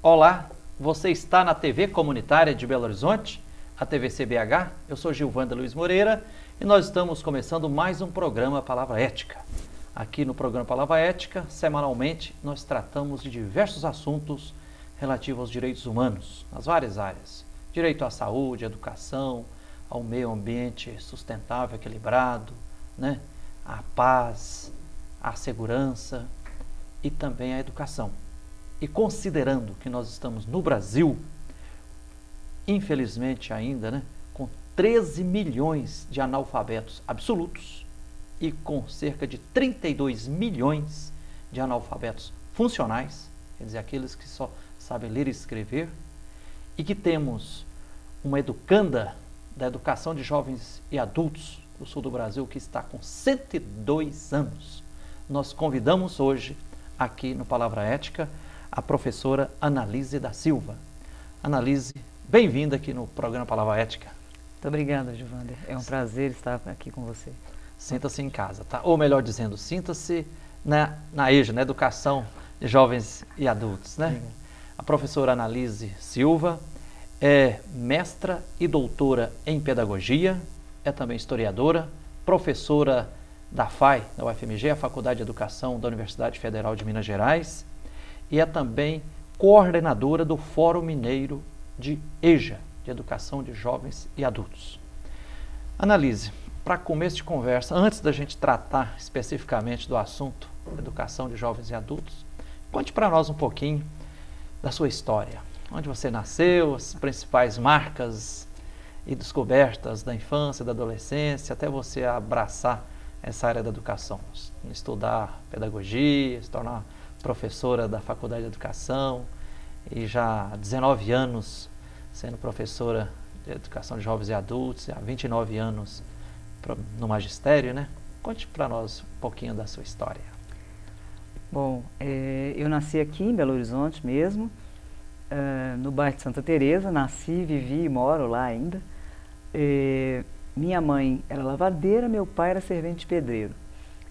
Olá, você está na TV Comunitária de Belo Horizonte, a TVC-BH. Eu sou Gilvanda Luiz Moreira e nós estamos começando mais um programa Palavra Ética. Aqui no programa Palavra Ética, semanalmente, nós tratamos de diversos assuntos relativos aos direitos humanos, nas várias áreas. Direito à saúde, à educação, ao meio ambiente sustentável, equilibrado, à paz, à segurança e também à educação. E considerando que nós estamos no Brasil, infelizmente ainda, com 13 milhões de analfabetos absolutos e com cerca de 32 milhões de analfabetos funcionais, quer dizer, aqueles que só sabem ler e escrever, e que temos uma educanda da educação de jovens e adultos do sul do Brasil que está com 102 anos. Nós convidamos hoje, aqui no Palavra Ética, a professora Analise da Silva. Analise, bem-vinda aqui no programa Palavra Ética. Muito obrigada, Gilvander. É um prazer estar aqui com você. Sinta-se em casa, tá? Ou melhor dizendo, sinta-se na EJA, na Educação de Jovens e Adultos, né? Obrigado. A professora Analise Silva é mestra e doutora em pedagogia, é também historiadora, professora da FAI, da UFMG, a Faculdade de Educação da Universidade Federal de Minas Gerais, e é também coordenadora do Fórum Mineiro de EJA, de Educação de Jovens e Adultos. Analise, para começo de conversa, antes da gente tratar especificamente do assunto Educação de Jovens e Adultos, conte para nós um pouquinho da sua história. Onde você nasceu, as principais marcas e descobertas da infância, da adolescência, até você abraçar essa área da educação, estudar pedagogia, se tornar professora da Faculdade de Educação e já há 19 anos sendo professora de Educação de Jovens e Adultos, há 29 anos no magistério, né? Conte para nós um pouquinho da sua história. Bom, eu nasci aqui em Belo Horizonte mesmo, no bairro de Santa Teresa, nasci, vivi e moro lá ainda. Minha mãe era lavadeira, meu pai era servente de pedreiro.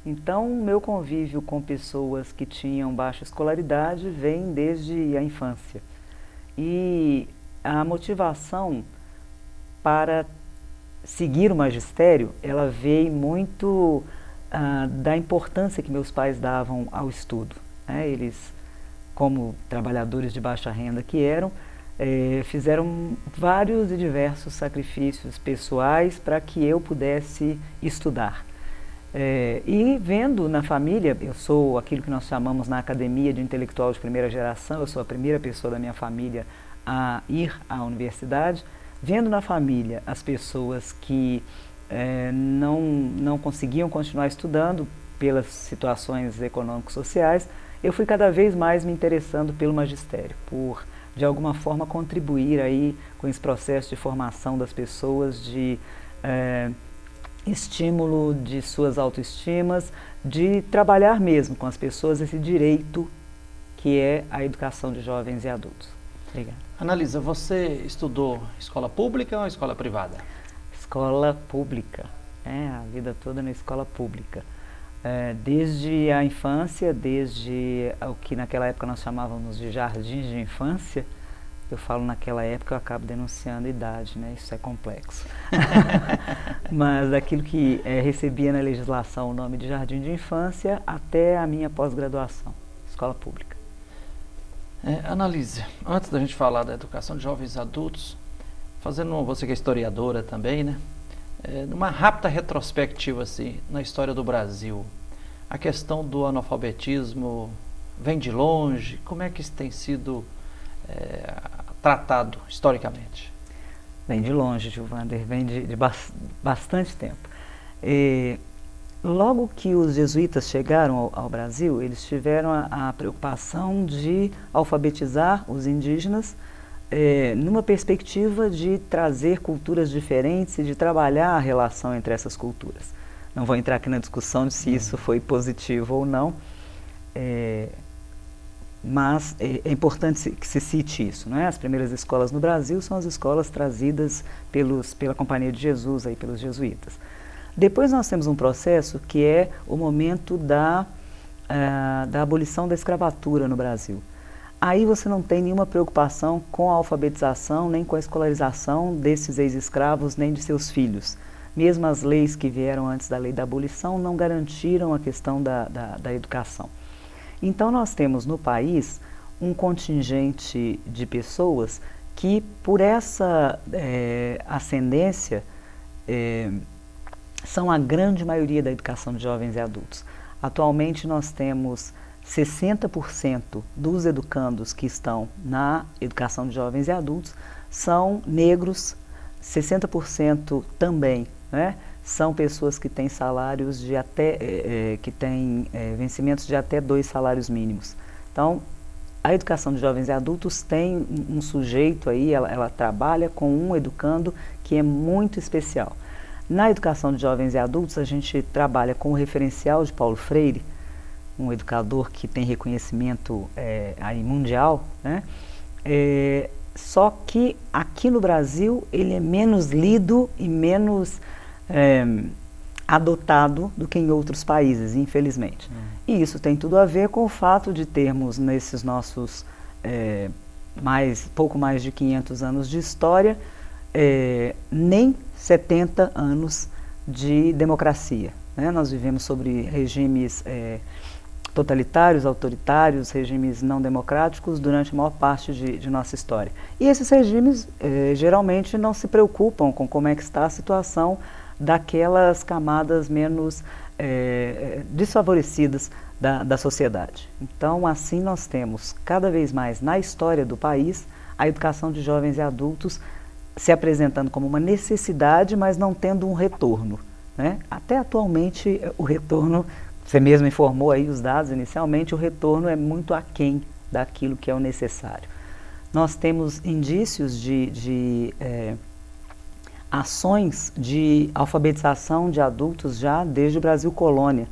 Então, meu convívio com pessoas que tinham baixa escolaridade vem desde a infância. E a motivação para seguir o magistério, ela veio muito da importância que meus pais davam ao estudo, né? Eles, como trabalhadores de baixa renda que eram, fizeram vários e diversos sacrifícios pessoais para que eu pudesse estudar. E vendo na família, eu sou aquilo que nós chamamos na academia de intelectual de primeira geração, eu sou a primeira pessoa da minha família a ir à universidade, vendo na família as pessoas que não conseguiam continuar estudando pelas situações econômico-sociais, eu fui cada vez mais me interessando pelo magistério, por de alguma forma contribuir aí com esse processo de formação das pessoas, de estímulo de suas autoestimas, de trabalhar mesmo com as pessoas esse direito que é a educação de jovens e adultos. Obrigada. Analisa, você estudou escola pública ou escola privada? Escola pública, a vida toda na escola pública. Desde a infância, desde o que naquela época nós chamávamos de jardins de infância. Eu falo naquela época, eu acabo denunciando a idade, né? Isso é complexo. Mas daquilo que recebia na legislação o nome de jardim de infância até a minha pós-graduação, escola pública. Analise, antes da gente falar da educação de jovens e adultos, fazendo você que é historiadora também, né? Numa rápida retrospectiva assim, na história do Brasil, a questão do analfabetismo vem de longe? Como é que isso tem sido tratado historicamente? Vem de longe, Gilvander, vem de bastante tempo. Logo que os jesuítas chegaram ao Brasil, eles tiveram a preocupação de alfabetizar os indígenas numa perspectiva de trazer culturas diferentes e de trabalhar a relação entre essas culturas. Não vou entrar aqui na discussão de se isso foi positivo ou não, mas é importante que se cite isso, não é? As primeiras escolas no Brasil são as escolas trazidas pela Companhia de Jesus, aí, pelos jesuítas. Depois nós temos um processo que é o momento da abolição da escravatura no Brasil. aí você não tem nenhuma preocupação com a alfabetização, nem com a escolarização desses ex-escravos, nem de seus filhos. Mesmo as leis que vieram antes da lei da abolição não garantiram a questão da educação. Então nós temos no país um contingente de pessoas que, por essa ascendência, são a grande maioria da educação de jovens e adultos. Atualmente nós temos 60% dos educandos que estão na educação de jovens e adultos são negros, 60% também, né, são pessoas que têm salários de até, que têm vencimentos de até 2 salários mínimos. Então, a educação de jovens e adultos tem um sujeito aí, ela trabalha com um educando que é muito especial. Na educação de jovens e adultos, a gente trabalha com o referencial de Paulo Freire, um educador que tem reconhecimento aí mundial, né? Só que aqui no Brasil ele é menos lido e menos adotado do que em outros países, infelizmente. E isso tem tudo a ver com o fato de termos nesses nossos pouco mais de 500 anos de história, nem 70 anos de democracia, né? Nós vivemos sobre regimes totalitários, autoritários, regimes não democráticos durante a maior parte de nossa história. E esses regimes geralmente não se preocupam com como é que está a situação daquelas camadas menos desfavorecidas da sociedade. Então, assim nós temos cada vez mais na história do país a educação de jovens e adultos se apresentando como uma necessidade, mas não tendo um retorno, né? Até atualmente o retorno, você mesmo informou aí os dados inicialmente, o retorno é muito aquém daquilo que é o necessário. Nós temos indícios de ações de alfabetização de adultos já desde o Brasil colônia,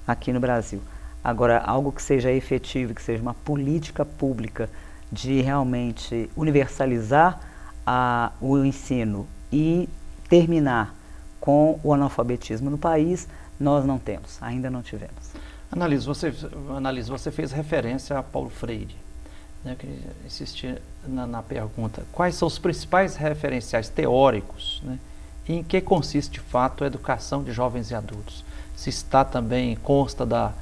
aqui no Brasil. Agora, algo que seja efetivo, que seja uma política pública de realmente universalizar o ensino e terminar com o analfabetismo no país, nós não temos, ainda não tivemos. Analiso, você fez referência a Paulo Freire. Eu queria insistir na pergunta, quais são os principais referenciais teóricos, né, e em que consiste de fato a educação de jovens e adultos? Se está também, consta da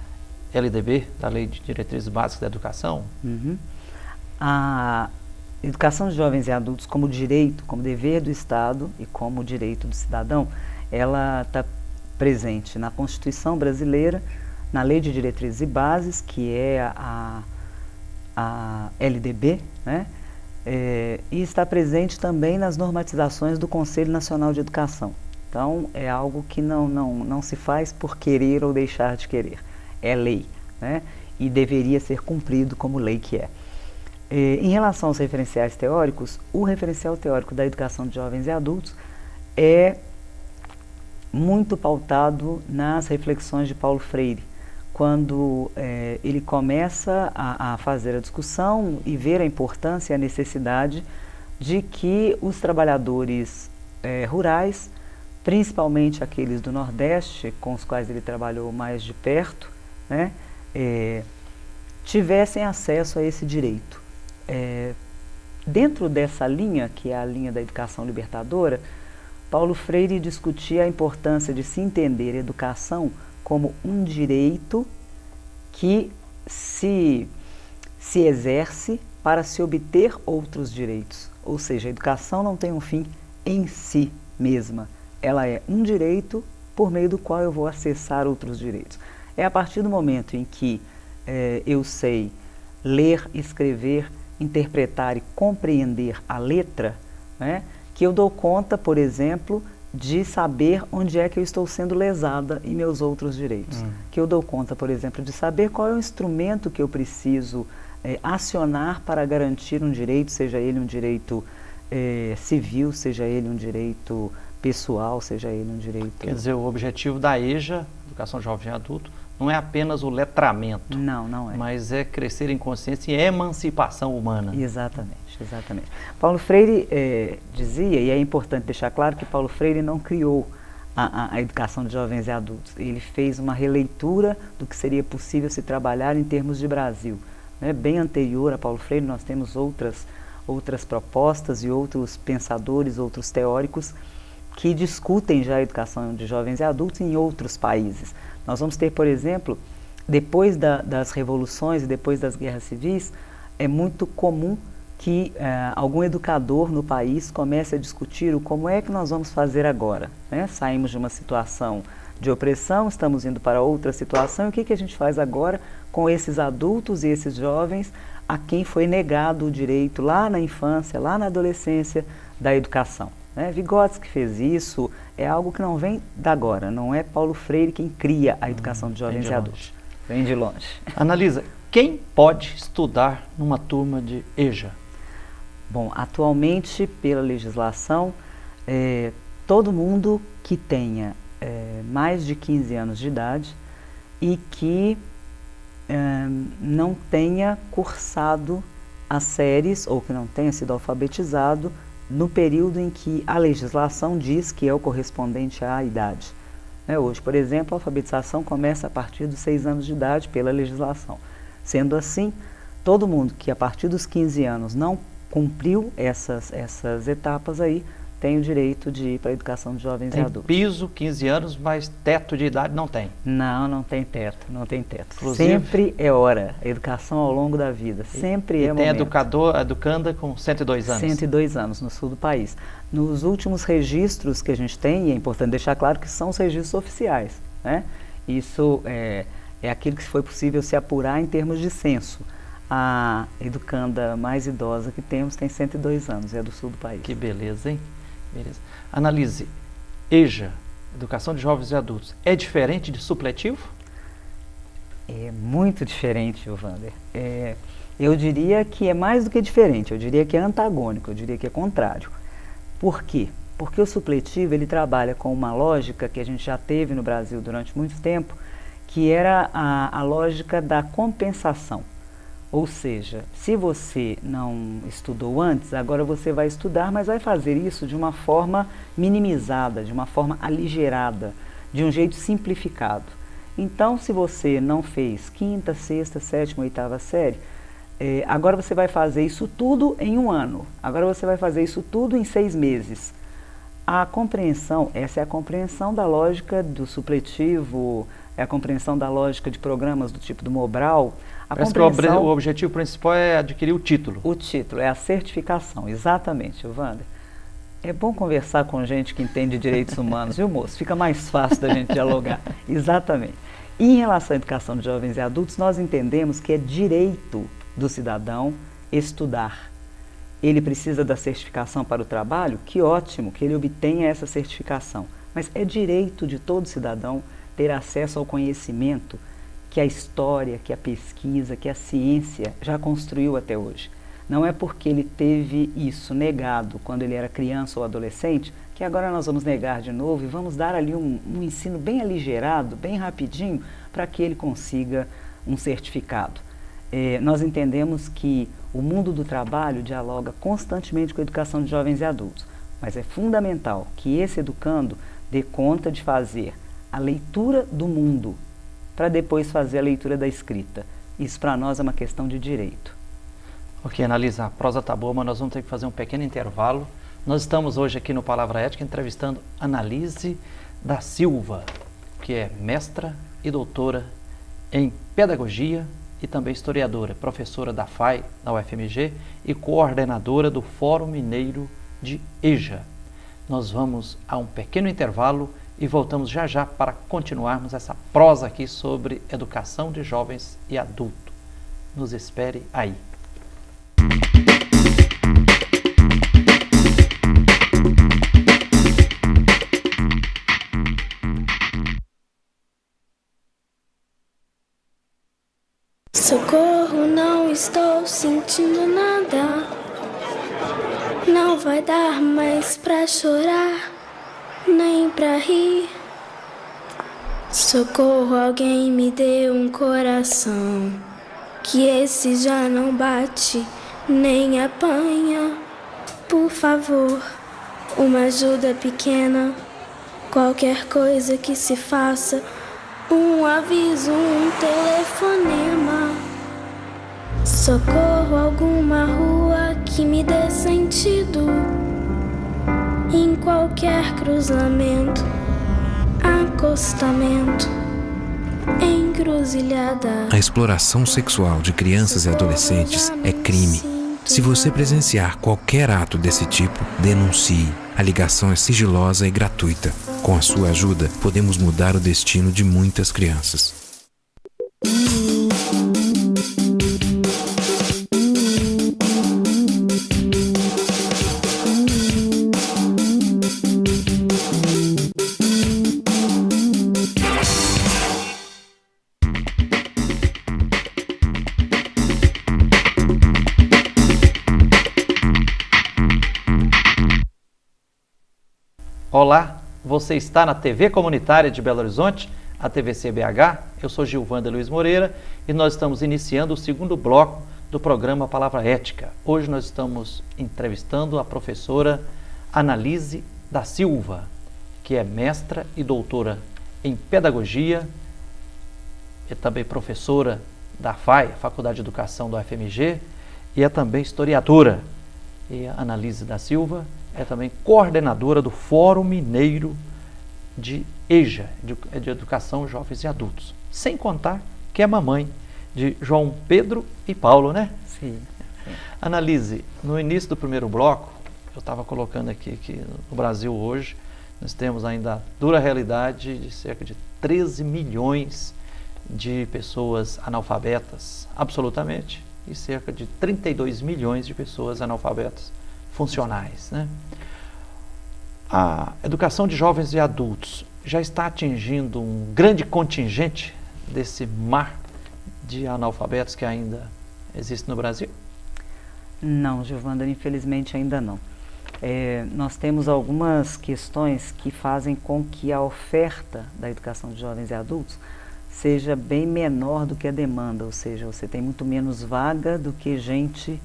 LDB, da Lei de Diretrizes Básicas da Educação? A educação de jovens e adultos como direito, como dever do Estado e como direito do cidadão, ela está presente na Constituição brasileira, na Lei de Diretrizes e Bases, que é a LDB, né? E está presente também nas normatizações do Conselho Nacional de Educação. Então, é algo que não se faz por querer ou deixar de querer. É lei, né? E deveria ser cumprido como lei que é. Em relação aos referenciais teóricos, o referencial teórico da educação de jovens e adultos é muito pautado nas reflexões de Paulo Freire, quando ele começa a fazer a discussão e ver a importância e a necessidade de que os trabalhadores rurais, principalmente aqueles do Nordeste, com os quais ele trabalhou mais de perto, né, tivessem acesso a esse direito. Dentro dessa linha, que é a linha da educação libertadora, Paulo Freire discutia a importância de se entender a educação como um direito que se exerce para se obter outros direitos. Ou seja, a educação não tem um fim em si mesma. Ela é um direito por meio do qual eu vou acessar outros direitos. É a partir do momento em que eu sei ler, escrever, interpretar e compreender a letra, né, que eu dou conta, por exemplo, de saber onde é que eu estou sendo lesada em meus outros direitos. Que eu dou conta, por exemplo, de saber qual é o instrumento que eu preciso acionar para garantir um direito, seja ele um direito civil, seja ele um direito pessoal, seja ele um direito... Quer dizer, o objetivo da EJA, Educação Jovem e Adulto, não é apenas o letramento. Não é. Mas é crescer em consciência e emancipação humana. Exatamente, exatamente. Paulo Freire dizia, e é importante deixar claro que Paulo Freire não criou a educação de jovens e adultos. Ele fez uma releitura do que seria possível se trabalhar em termos de Brasil. né, bem anterior a Paulo Freire. Nós temos outras propostas e outros pensadores, outros teóricos que discutem já a educação de jovens e adultos em outros países. Nós vamos ter, por exemplo, depois das revoluções e depois das guerras civis, é muito comum que algum educador no país comece a discutir o como é que nós vamos fazer agora, né? Saímos de uma situação de opressão, estamos indo para outra situação, e o que a gente faz agora com esses adultos e esses jovens a quem foi negado o direito lá na infância, lá na adolescência, da educação, né? Vygotsky fez isso, é algo que não vem da agora, não é Paulo Freire quem cria a educação de jovens e adultos, vem de longe. Analisa, quem pode estudar numa turma de EJA? Bom, atualmente, pela legislação, todo mundo que tenha mais de 15 anos de idade e que não tenha cursado as séries ou que não tenha sido alfabetizado no período em que a legislação diz que é o correspondente à idade. Hoje, por exemplo, a alfabetização começa a partir dos 6 anos de idade pela legislação. Sendo assim, todo mundo que a partir dos 15 anos não cumpriu essas etapas aí, tem o direito de ir para a educação de jovens e adultos. Tem piso, 15 anos, mas teto de idade não tem? Não tem teto, não tem teto. Inclusive, sempre é hora, a educação ao longo da vida, sempre é momento. E tem educanda com 102 anos? 102 anos no sul do país. Nos últimos registros que a gente tem, e é importante deixar claro que são os registros oficiais, né? Isso é aquilo que foi possível se apurar em termos de censo. A educanda mais idosa que temos tem 102 anos, é do sul do país. Que beleza, hein? Beleza. Analise, EJA, Educação de Jovens e Adultos, é diferente de supletivo? É muito diferente, Wander. Eu diria que é mais do que diferente, eu diria que é antagônico, eu diria que é contrário. Por quê? Porque o supletivo ele trabalha com uma lógica que a gente já teve no Brasil durante muito tempo, que era a lógica da compensação. Ou seja, se você não estudou antes, agora você vai estudar, mas vai fazer isso de uma forma minimizada, de uma forma aligerada, de um jeito simplificado. Então, se você não fez 5ª, 6ª, 7ª, 8ª série, agora você vai fazer isso tudo em 1 ano. Agora você vai fazer isso tudo em 6 meses. A compreensão, essa é a compreensão da lógica do supletivo, é a compreensão da lógica de programas do tipo do Mobral. Parece que o objetivo principal é adquirir o título. O título, é a certificação, exatamente, Wander. É bom conversar com gente que entende direitos humanos, viu, moço? Fica mais fácil da gente dialogar. Exatamente. E em relação à educação de jovens e adultos, nós entendemos que é direito do cidadão estudar. Ele precisa da certificação para o trabalho? Que ótimo que ele obtenha essa certificação. Mas é direito de todo cidadão ter acesso ao conhecimento que a história, que a pesquisa, que a ciência já construiu até hoje. Não é porque ele teve isso negado quando ele era criança ou adolescente, que agora nós vamos negar de novo e vamos dar ali um ensino bem aligerado, bem rapidinho, para que ele consiga um certificado. Nós entendemos que o mundo do trabalho dialoga constantemente com a educação de jovens e adultos, mas é fundamental que esse educando dê conta de fazer a leitura do mundo, para depois fazer a leitura da escrita. Isso para nós é uma questão de direito. Ok, Analisa, a prosa tá boa, mas nós vamos ter que fazer um pequeno intervalo. Nós estamos hoje aqui no Palavra Ética entrevistando Analise da Silva, que é mestra e doutora em pedagogia e também historiadora, professora da FAI, da UFMG, e coordenadora do Fórum Mineiro de EJA. Nós vamos a um pequeno intervalo e voltamos já já para continuarmos essa prosa aqui sobre educação de jovens e adultos. Nos espere aí. Socorro, não estou sentindo nada. Não vai dar mais pra chorar, nem pra rir. Socorro, alguém me dê um coração, que esse já não bate, nem apanha. Por favor, uma ajuda pequena, qualquer coisa que se faça, um aviso, um telefonema. Socorro, alguma rua que me dê sentido. Em qualquer cruzamento, acostamento, encruzilhada. A exploração sexual de crianças e adolescentes é crime. Se você presenciar qualquer ato desse tipo, denuncie. A ligação é sigilosa e gratuita. Com a sua ajuda, podemos mudar o destino de muitas crianças. Olá, você está na TV Comunitária de Belo Horizonte, a TVC-BH. Eu sou Gilvanda Luiz Moreira e nós estamos iniciando o segundo bloco do programa Palavra Ética. Hoje nós estamos entrevistando a professora Analize da Silva, que é mestra e doutora em Pedagogia, é também professora da FAI, Faculdade de Educação do UFMG, e é também historiadora. E a Analize da Silva é também coordenadora do Fórum Mineiro de EJA, de Educação, Jovens e Adultos. Sem contar que é mamãe de João Pedro e Paulo, né? Sim. Analize, no início do primeiro bloco, eu estava colocando aqui que no Brasil hoje nós temos ainda a dura realidade de cerca de 13 milhões de pessoas analfabetas, absolutamente, e cerca de 32 milhões de pessoas analfabetas funcionais, né? A educação de jovens e adultos já está atingindo um grande contingente desse mar de analfabetos que ainda existe no Brasil? Não, Gilvanda, infelizmente ainda não. Nós temos algumas questões que fazem com que a oferta da educação de jovens e adultos seja bem menor do que a demanda, ou seja, você tem muito menos vaga do que gente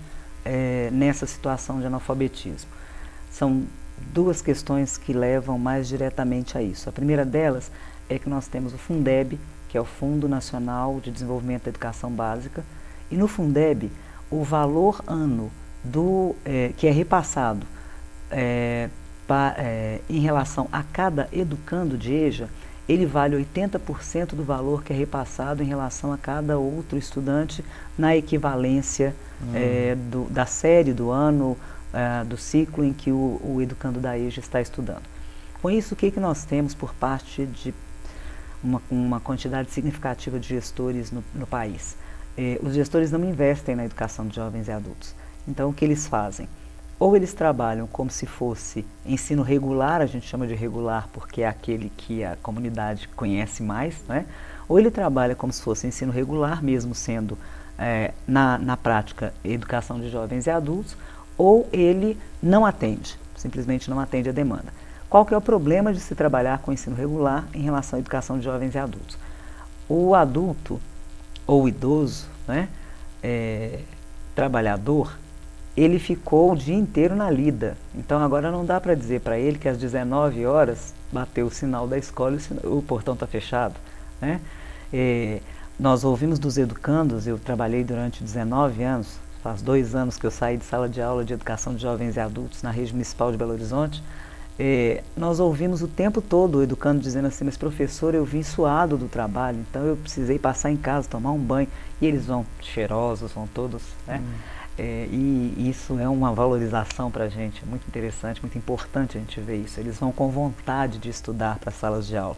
nessa situação de analfabetismo. São duas questões que levam mais diretamente a isso. A primeira delas é que nós temos o Fundeb, que é o Fundo Nacional de Desenvolvimento da Educação Básica, e no Fundeb o valor ano que é repassado em relação a cada educando de EJA, ele vale 80% do valor que é repassado em relação a cada outro estudante na equivalência da série, do ano, do ciclo em que o educando da EJA está estudando. Com isso, o que nós temos por parte de uma quantidade significativa de gestores no país? Os gestores não investem na educação de jovens e adultos. Então, o que eles fazem? Ou eles trabalham como se fosse ensino regular, a gente chama de regular porque é aquele que a comunidade conhece mais, né? Ou ele trabalha como se fosse ensino regular, mesmo sendo, na prática, educação de jovens e adultos, ou ele não atende, simplesmente não atende a demanda. Qual que é o problema de se trabalhar com ensino regular em relação à educação de jovens e adultos? O adulto ou idoso, né, trabalhador, ele ficou o dia inteiro na lida. Então agora não dá para dizer para ele que às 19 horas bateu o sinal da escola e o portão está fechado, né? Nós ouvimos dos educandos, eu trabalhei durante 19 anos, faz 2 anos que eu saí de sala de aula de educação de jovens e adultos na rede municipal de Belo Horizonte. Nós ouvimos o tempo todo o educando dizendo assim: mas professor, eu vim suado do trabalho, então eu precisei passar em casa, tomar um banho, e eles vão cheirosos, vão todos, né? E isso é uma valorização para a gente, muito interessante, muito importante a gente ver isso. Eles vão com vontade de estudar para as salas de aula,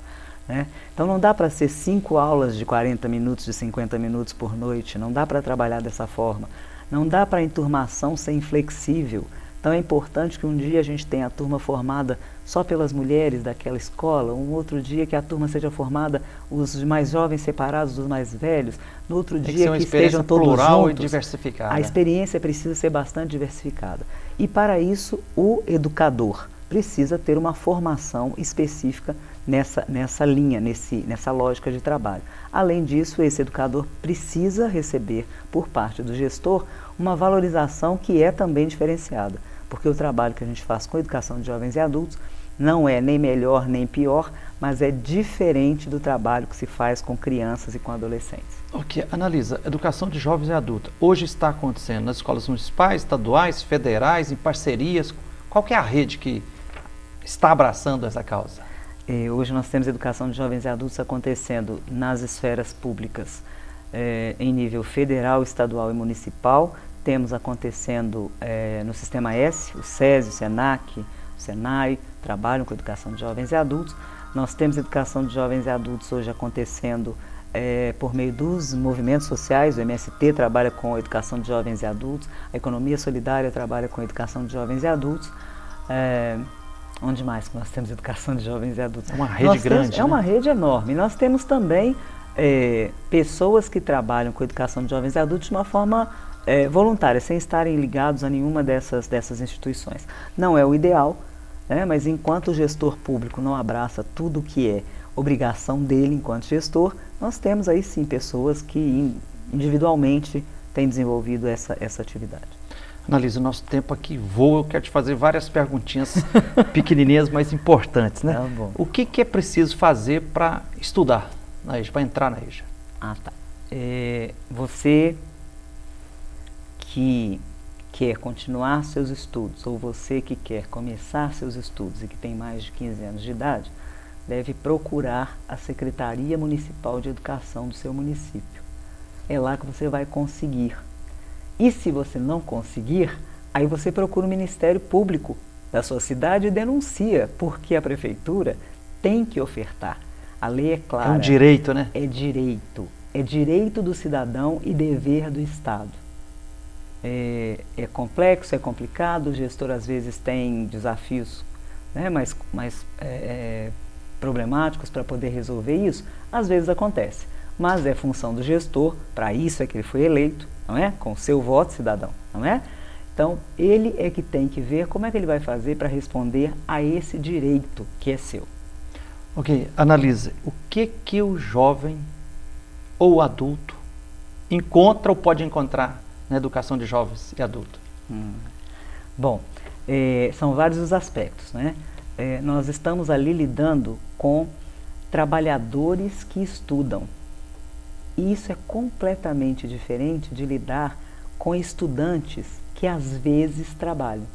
né? Então não dá para ser 5 aulas de 40 minutos, de 50 minutos por noite, não dá para trabalhar dessa forma, não dá para a enturmação ser inflexível. Então é importante que um dia a gente tenha a turma formada só pelas mulheres daquela escola, um outro dia que a turma seja formada, os mais jovens separados dos mais velhos, no outro dia que estejam todos plural juntos. E diversificada. A experiência precisa ser bastante diversificada. E para isso o educador precisa ter uma formação específica nessa linha, nessa lógica de trabalho. Além disso, esse educador precisa receber por parte do gestor uma valorização que é também diferenciada. Porque o trabalho que a gente faz com a educação de jovens e adultos não é nem melhor nem pior, mas é diferente do trabalho que se faz com crianças e com adolescentes. Ok, Analisa, educação de jovens e adultos, hoje está acontecendo nas escolas municipais, estaduais, federais, em parcerias, qual que é a rede que está abraçando essa causa? Hoje nós temos educação de jovens e adultos acontecendo nas esferas públicas, em nível federal, estadual e municipal. Temos acontecendo no Sistema S, o SESI, o SENAC, o SENAI, trabalham com educação de jovens e adultos. Nós temos educação de jovens e adultos hoje acontecendo por meio dos movimentos sociais. O MST trabalha com educação de jovens e adultos, a Economia Solidária trabalha com educação de jovens e adultos. Onde mais que nós temos educação de jovens e adultos? É uma rede grande, É uma rede enorme. Nós temos também pessoas que trabalham com educação de jovens e adultos de uma forma voluntária, sem estarem ligados a nenhuma dessas instituições. Não é o ideal, mas enquanto o gestor público não abraça tudo que é obrigação dele enquanto gestor, nós temos aí sim pessoas que individualmente têm desenvolvido essa atividade. Analisa, o nosso tempo aqui voa, eu quero te fazer várias perguntinhas pequenininhas, mas importantes, né? Tá bom. O que é preciso fazer para estudar na EJA, para entrar na EJA? Ah, tá. Você que quer continuar seus estudos, ou você que quer começar seus estudos e que tem mais de 15 anos de idade, deve procurar a Secretaria Municipal de Educação do seu município. É lá que você vai conseguir. E se você não conseguir, aí você procura o Ministério Público da sua cidade e denuncia, porque a prefeitura tem que ofertar. A lei é clara. É um direito, né? É direito. É direito do cidadão e dever do Estado. É complexo, é complicado, o gestor às vezes tem desafios mais problemáticos para poder resolver isso. Às vezes acontece, mas é função do gestor, para isso é que ele foi eleito, não é? Com o seu voto, cidadão, não é? Então, ele é que tem que ver como é que ele vai fazer para responder a esse direito que é seu. Ok, Analisa, o que o jovem ou adulto encontra ou pode encontrar na educação de jovens e adultos? Bom, são vários os aspectos, né? Nós estamos ali lidando com trabalhadores que estudam. E isso é completamente diferente de lidar com estudantes que às vezes trabalham.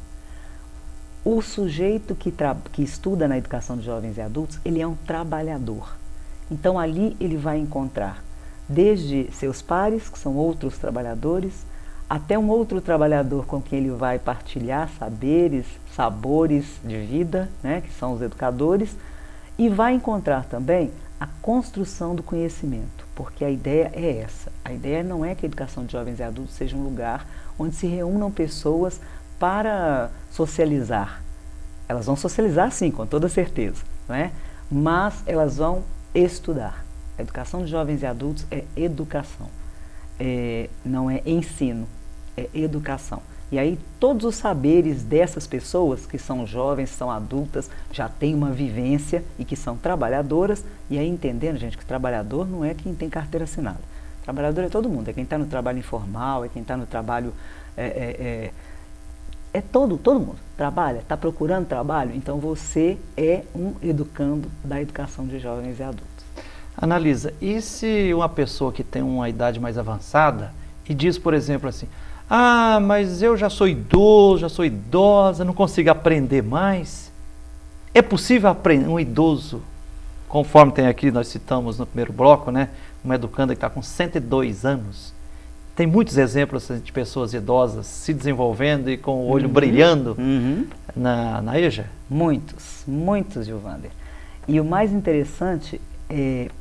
O sujeito que estuda na educação de jovens e adultos, ele é um trabalhador. Então ali ele vai encontrar desde seus pares, que são outros trabalhadores, até um outro trabalhador com quem ele vai partilhar saberes, sabores de vida, né, que são os educadores, e vai encontrar também a construção do conhecimento, porque a ideia é essa. A ideia não é que a educação de jovens e adultos seja um lugar onde se reúnam pessoas para socializar. Elas vão socializar sim, com toda certeza, não é? Mas elas vão estudar. A educação de jovens e adultos é educação, não é ensino, é educação. E aí todos os saberes dessas pessoas que são jovens, são adultas, já têm uma vivência e que são trabalhadoras, e aí entendendo, gente, que trabalhador não é quem tem carteira assinada. Trabalhador é todo mundo, é quem está no trabalho informal, é quem está no trabalho... todo mundo trabalha, está procurando trabalho, então você é um educando da educação de jovens e adultos. Analisa, e se uma pessoa que tem uma idade mais avançada e diz, por exemplo, assim, ah, mas eu já sou idoso, já sou idosa, não consigo aprender mais. É possível aprender um idoso, conforme tem aqui, nós citamos no primeiro bloco, né? Uma educanda que está com 102 anos. Tem muitos exemplos de pessoas idosas se desenvolvendo e com o olho brilhando na EJA? Muitos, Gilvander. E o mais interessante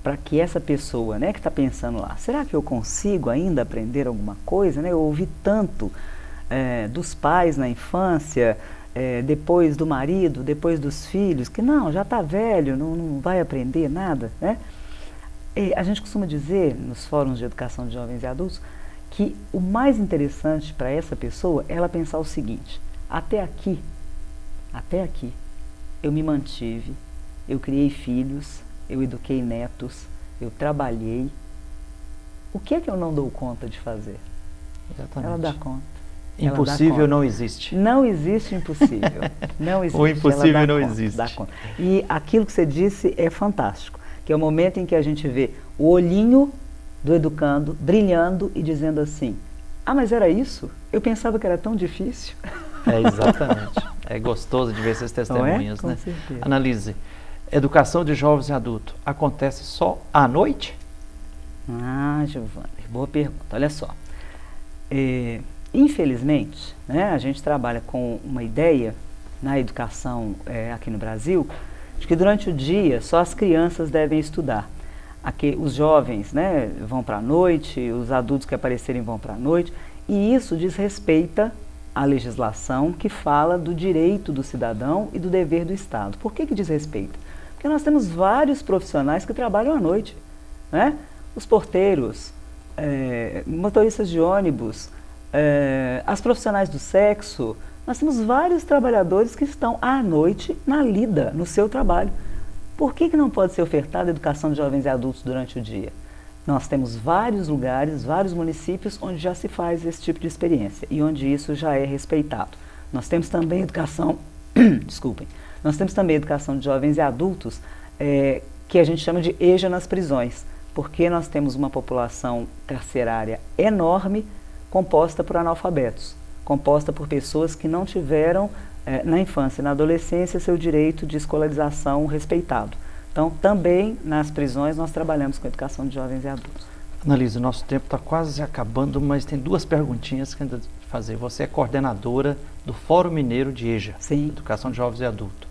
para que essa pessoa, né, que está pensando lá, será que eu consigo ainda aprender alguma coisa? Né? Eu ouvi tanto dos pais na infância, depois do marido, depois dos filhos, que não, já está velho, não vai aprender nada. Né? A gente costuma dizer, nos fóruns de educação de jovens e adultos, que o mais interessante para essa pessoa é ela pensar o seguinte: até aqui, eu me mantive, eu criei filhos, eu eduquei netos, eu trabalhei. O que é que eu não dou conta de fazer? Exatamente. Ela dá conta. Impossível não existe. Não existe impossível. Não existe. O impossível não conta, existe. dá conta. E aquilo que você disse é fantástico, que é o momento em que a gente vê o olhinho do educando brilhando e dizendo assim, ah, mas era isso? Eu pensava que era tão difícil. É, exatamente. É gostoso de ver esses testemunhos, Com né? certeza. Analise, educação de jovens e adultos acontece só à noite? Ah, Giovanni, boa pergunta. Olha só. Infelizmente, né, a gente trabalha com uma ideia na educação aqui no Brasil, de que durante o dia só as crianças devem estudar. Aqui, os jovens, né, vão para a noite, os adultos que aparecerem vão para a noite, e isso desrespeita a legislação que fala do direito do cidadão e do dever do Estado. Por que desrespeita? Porque nós temos vários profissionais que trabalham à noite, né? Os porteiros, motoristas de ônibus, as profissionais do sexo, nós temos vários trabalhadores que estão à noite na lida, no seu trabalho. Por que não pode ser ofertada a educação de jovens e adultos durante o dia? Nós temos vários lugares, vários municípios onde já se faz esse tipo de experiência e onde isso já é respeitado. Nós temos também educação, desculpem, nós temos também educação de jovens e adultos que a gente chama de EJA nas prisões, porque nós temos uma população carcerária enorme composta por analfabetos, composta por pessoas que não tiveram na infância e na adolescência seu direito de escolarização respeitado. Então, também nas prisões nós trabalhamos com educação de jovens e adultos. Analise, o nosso tempo está quase acabando, mas tem duas perguntinhas que eu ainda fazer. Você é coordenadora do Fórum Mineiro de EJA, Sim. Educação de Jovens e Adultos.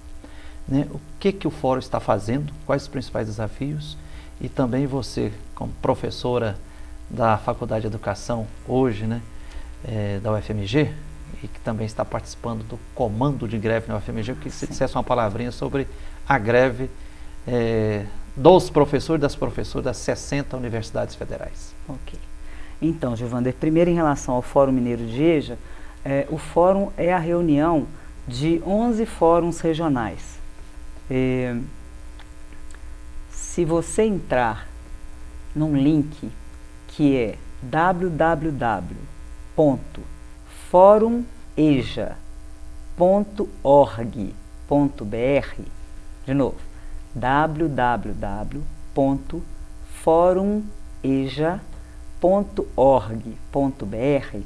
Né? O que o Fórum está fazendo? Quais os principais desafios? E também você, como professora da Faculdade de Educação hoje, né, da UFMG, e que também está participando do comando de greve na UFMG, eu queria que você dissesse uma palavrinha sobre a greve dos professores e das professoras das 60 universidades federais. Ok. Então, Giovanni, primeiro em relação ao Fórum Mineiro de EJA, o fórum é a reunião de 11 fóruns regionais. Se você entrar num link que é www.forumeja.org.br, de novo, www.forumeja.org.br,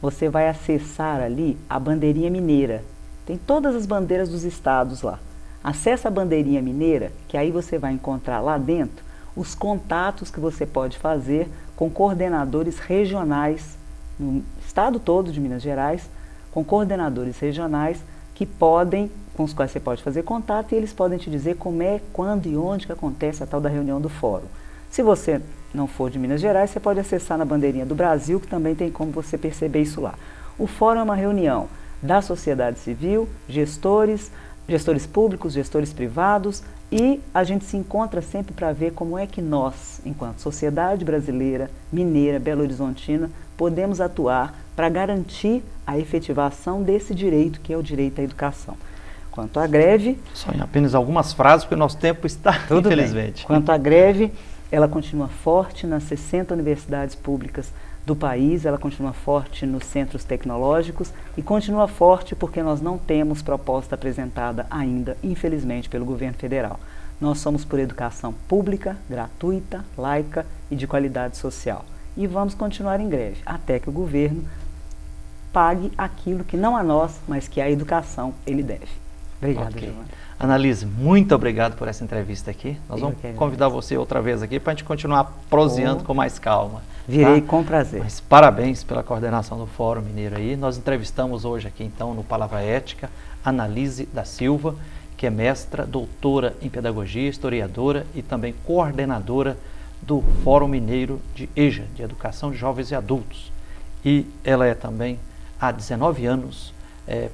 você vai acessar ali a bandeirinha mineira. Tem todas as bandeiras dos estados lá. Acesse a bandeirinha mineira, que aí você vai encontrar lá dentro os contatos que você pode fazer com coordenadores regionais no estado todo de Minas Gerais, com coordenadores regionais que podem, com os quais você pode fazer contato, e eles podem te dizer como é, quando e onde que acontece a tal da reunião do fórum. Se você não for de Minas Gerais, você pode acessar na bandeirinha do Brasil, que também tem como você perceber isso lá. O fórum é uma reunião da sociedade civil, gestores públicos, gestores privados, e a gente se encontra sempre para ver como é que nós, enquanto sociedade brasileira, mineira, belo-horizontina, podemos atuar para garantir a efetivação desse direito, que é o direito à educação. Quanto à greve... Só em apenas algumas frases, porque o nosso tempo está, infelizmente. Quanto à greve, ela continua forte nas 60 universidades públicas do país, ela continua forte nos centros tecnológicos e continua forte porque nós não temos proposta apresentada ainda, infelizmente, pelo governo federal. Nós somos por educação pública, gratuita, laica e de qualidade social. E vamos continuar em greve, até que o governo pague aquilo que não a nós, mas que a educação ele deve. Obrigada, Okay. Giovanni. Analise, muito obrigado por essa entrevista aqui. Nós vamos convidar você outra vez aqui para a gente continuar proseando com mais calma. Virei tá? com prazer. Mas parabéns pela coordenação do Fórum Mineiro aí. Nós entrevistamos hoje aqui então no Palavra Ética Analise da Silva, que é mestra, doutora em pedagogia, historiadora e também coordenadora do Fórum Mineiro de EJA, de Educação de Jovens e Adultos. E ela é também, há 19 anos,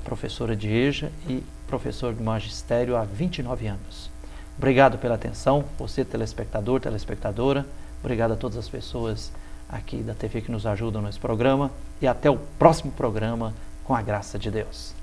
professora de EJA e professor de magistério há 29 anos. Obrigado pela atenção, você telespectador, telespectadora. Obrigado a todas as pessoas aqui da TV que nos ajudam nesse programa. E até o próximo programa, com a graça de Deus.